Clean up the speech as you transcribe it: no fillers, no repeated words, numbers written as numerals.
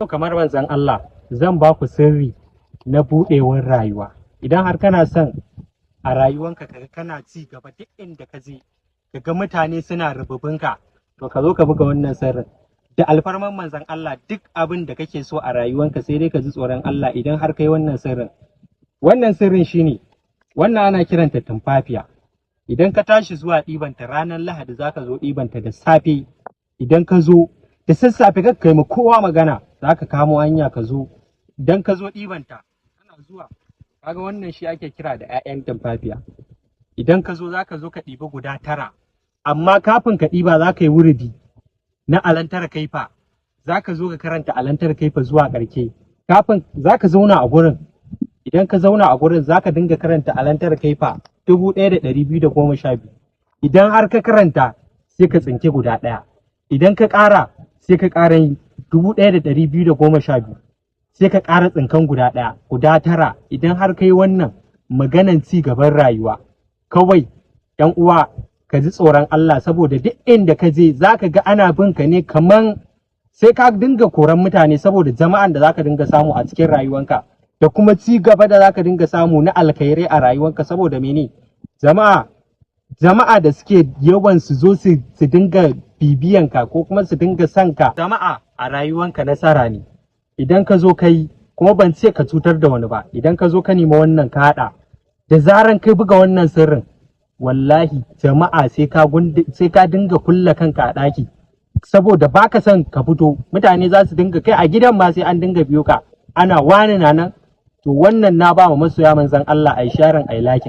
Kamar manzon Allah zan ba ku sirri na buɗewar rayuwa. Idan har kana son a rayuwanka kaga kana ci gaba duk inda ka je, kaga mutane suna rububinka, to ka zo ka buga wannan sirrin. Da alfarman manzon Allah duk abin da kake so a rayuwanka sai dai ka ji tsoron Allah idan har kai wannan sirrin. Wannan sirrin shine, wannan ana kiranta tumfafiya. Idan ka tashi zuwa ɗibanta ranar Lahadi za ka zo ɗibanta da safe. Idan ka zo da sassafe ka kai ma kowa magana, za ka kamo hanya ka zo. Idan ka zo ɗibanta kana zuwa, kaga wannan shi ake kira da 'ya'yan tumfafiya. Idan ka zo za ka zo ka ɗiba guda 9, amma kafin ka ɗiba za ka yi wuridi na alantar kaifa. Za ka zo ka karanta alantar kaifa zuwa ƙarshe. Kafin za ka zauna a gurin, idan ka zauna a gurin za ka dinga karanta alantar kaifa 1212. Idan har ka karanta sai ka tsinke guda 1. Idan ka ƙara sai ka ƙara yin 1212, sai ka ƙara tsinkan guda 1, guda 9. Idan har ka yi wannan maganan ci gaban rayuwa, kawai ‘yan uwa ka ji tsoron Allah, saboda duk inda ka je za ka ga ana bin ka ne kaman sai ka dinga koran mutane, saboda jama'an da za ka dinga samu a cikin rayuwanka da kuma ci gaba da za ka dinga samu na alkhairai a rayuwanka. Saboda mene? Jama'a da suke yawan su zo su dinga bibiyanka ko kuma su dinga son ka. Jama'a a rayuwanka nasara ne. Idan ka zo kai, kuma ban ce ka cutar da wani ba, idan ka zo ka nemi wannan ka haɗa, da zaran kai buga wannan sirrin, wallahi jama'a sai ka dinga kulla kanka a ɗaki, saboda baka son ka fito. Mutane za su dinga kai a gidan ma sai an dinga biyo ka ana wani na nan. To wannan na ba wa masoya manzon Allah ai sharing ai lakin.